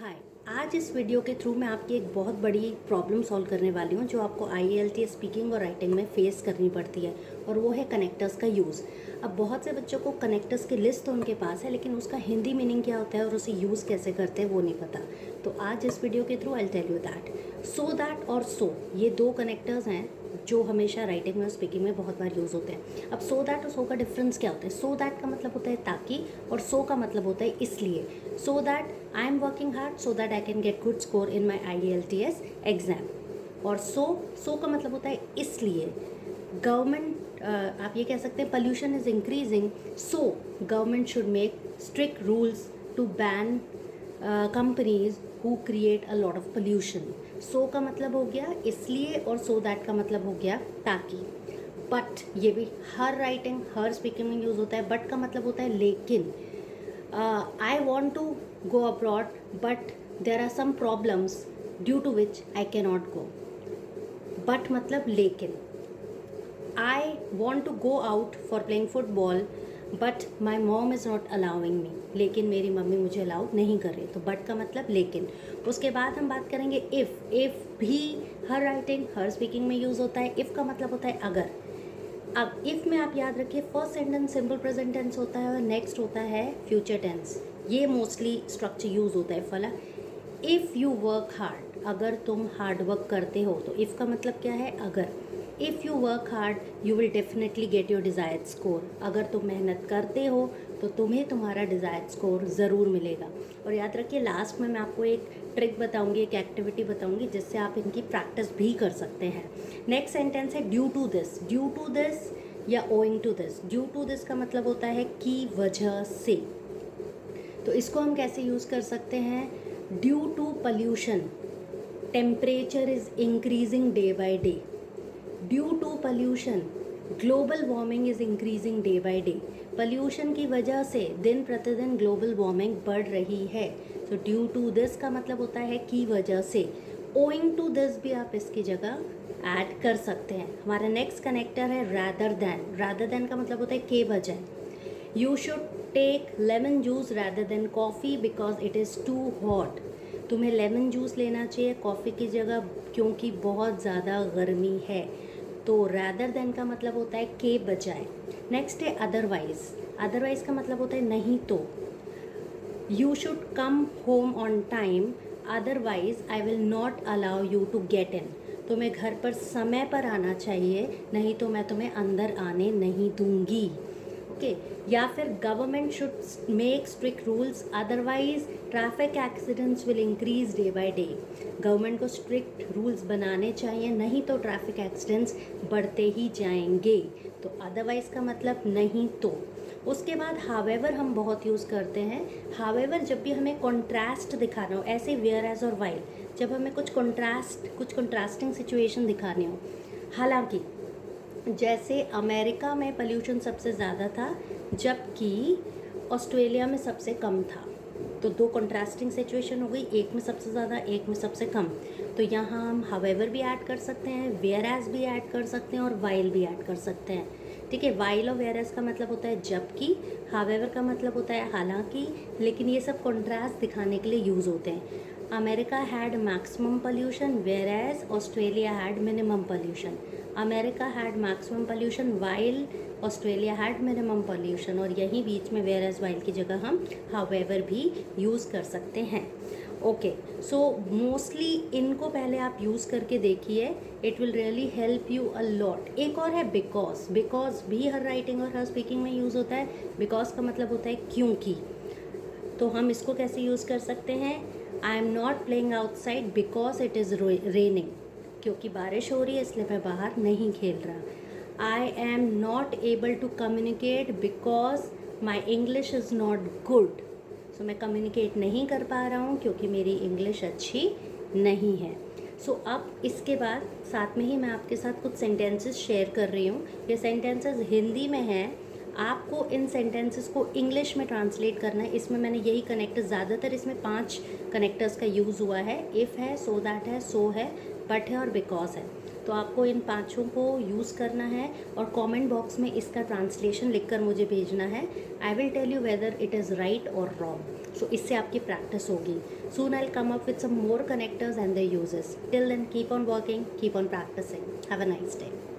हाय। आज इस वीडियो के थ्रू मैं आपकी एक बहुत बड़ी प्रॉब्लम सॉल्व करने वाली हूँ जो आपको IELTS स्पीकिंग और राइटिंग में फेस करनी पड़ती है, और वो है कनेक्टर्स का यूज़। अब बहुत से बच्चों को कनेक्टर्स की लिस्ट तो उनके पास है, लेकिन उसका हिंदी मीनिंग क्या होता है और उसे यूज़ कैसे करते हैं वो नहीं पता। तो आज इस वीडियो के through I tell you that. So that और सो, ये दो कनेक्टर्स हैं जो हमेशा राइटिंग में और स्पीकिंग में बहुत बार यूज़ होते हैं। अब सो दैट और सो का डिफरेंस क्या होता है? सो दैट का मतलब होता है ताकि, और सो का मतलब होता है इसलिए। So that I am working hard so that I can get good score in my IELTS exam. और सो का मतलब होता है इसलिए। गवर्नमेंट, आप ये कह सकते हैं pollution is increasing, so government should make strict rules to ban companies who create a lot of pollution. So का मतलब हो गया इसलिए, और सो दैट का मतलब हो गया ताकि। बट ये भी हर राइटिंग हर स्पीकिंग में यूज़ होता है। बट का मतलब होता है लेकिन। I want to go abroad but there are some problems due to which I cannot नॉट गो। बट मतलब लेकिन। I want to go out for playing football but my mom is not allowing me, लेकिन मेरी mummy मुझे allow नहीं कर रही। तो बट का मतलब लेकिन। उसके बाद हम बात करेंगे इफ़ भी हर राइटिंग हर स्पीकिंग में यूज़ होता है। इफ़ का मतलब होता है अगर। अब इफ़ में आप याद रखिए first sentence simple present tense होता है और नेक्स्ट होता है फ्यूचर टेंस। ये मोस्टली स्ट्रक्चर यूज़ होता है। फला इफ़ यू वर्क हार्ड, अगर तुम हार्ड वर्क करते हो, तो इफ़ का मतलब क्या है? अगर। If you work hard you will definitely get your desired score, अगर तुम मेहनत करते हो तो तुम्हें तुम्हारा डिज़ायर्ड स्कोर ज़रूर मिलेगा। और याद रखिए लास्ट में मैं आपको एक ट्रिक बताऊंगी, एक एक्टिविटी बताऊंगी जिससे आप इनकी प्रैक्टिस भी कर सकते हैं। नेक्स्ट सेंटेंस है due to this. Due to this या owing to this. Due to this का मतलब होता है की वजह से। तो इसको हम कैसे यूज़ कर सकते हैं? Due to pollution temperature is increasing day by day. Due to pollution global warming is increasing day by day. Pollution की वजह से दिन प्रतिदिन ग्लोबल वार्मिंग बढ़ रही है। तो ड्यू टू दिस का मतलब होता है की वजह से। ओइंग टू दिस भी आप इसकी जगह ऐड कर सकते हैं। हमारा नेक्स्ट कनेक्टर है रैदर दैन। रैदर दैन का मतलब होता है के बजाय। You should take lemon juice rather than coffee because it is too hot. तुम्हें लेमन जूस लेना चाहिए कॉफ़ी की जगह, क्योंकि बहुत ज़्यादा गर्मी है। तो रैदर देन का मतलब होता है के बजाय। नेक्स्ट है अदरवाइज। अदरवाइज का मतलब होता है नहीं तो। You should come home on time otherwise I will not allow you to get in. तुम्हें घर पर समय पर आना चाहिए, नहीं तो मैं तुम्हें अंदर आने नहीं दूंगी। ओके। या फिर government should make strict rules otherwise traffic accidents will increase day by day. Government को स्ट्रिक्ट रूल्स बनाने चाहिए, नहीं तो ट्रैफिक एक्सीडेंट्स बढ़ते ही जाएंगे। तो अदरवाइज का मतलब नहीं तो। उसके बाद हावेवर हम बहुत यूज़ करते हैं। हावेवर जब भी हमें कॉन्ट्रास्ट दिखाना हो, ऐसे वेयर एज और वाइल, जब हमें कुछ कंट्रास्टिंग सिचुएशन दिखानी हो। हालांकि जैसे अमेरिका में पोल्यूशन सबसे ज़्यादा था जबकि ऑस्ट्रेलिया में सबसे कम था, तो दो कंट्रास्टिंग सिचुएशन हो गई, एक में सबसे ज़्यादा एक में सबसे कम। तो यहाँ हम हावेवर भी ऐड कर सकते हैं, वेयर एज भी ऐड कर सकते हैं और वाइल भी ऐड कर सकते हैं। ठीक है। वाइल और वेयर एज का मतलब होता है जबकि, हावेवर का मतलब होता है हालांकि। लेकिन ये सब कंट्रास्ट दिखाने के लिए यूज़ होते हैं। America had maximum pollution whereas Australia had minimum pollution. America had maximum pollution while Australia had minimum pollution. और यहीं बीच में वेयर एज वाइल की जगह हम हावेवर भी यूज़ कर सकते हैं। ओके। सो मोस्टली इनको पहले आप यूज़ करके देखिए, it will really help you a lot. एक और है बिकॉज। बिकॉज भी हर राइटिंग और हर स्पीकिंग में यूज़ होता है। बिकॉज का मतलब होता है क्योंकि। तो हम इसको कैसे यूज़ कर सकते हैं? आई am not playing outside because it is raining, क्योंकि बारिश हो रही है इसलिए मैं बाहर नहीं खेल रहा। I am not able to communicate because my English is not good. So मैं कम्युनिकेट नहीं कर पा रहा हूँ क्योंकि मेरी इंग्लिश अच्छी नहीं है। सो अब इसके बाद साथ में ही मैं आपके साथ कुछ सेंटेंसेस शेयर कर रही हूँ। ये सेंटेंसेस हिंदी में हैं, आपको इन सेंटेंसेस को इंग्लिश में ट्रांसलेट करना है। इसमें मैंने यही कनेक्टर्स, ज़्यादातर इसमें 5 कनेक्टर्स का यूज़ हुआ है। इफ़ है, सो दैट है, सो है, बट है और बिकॉज है। तो आपको इन पाँचों को यूज़ करना है और कमेंट बॉक्स में इसका ट्रांसलेशन लिखकर मुझे भेजना है। I will tell you whether it is right और रॉन्ग। सो इससे आपकी प्रैक्टिस होगी. Soon I'll come up with some more connectors and their uses. Till then, keep on working, keep on practicing. Have a nice day.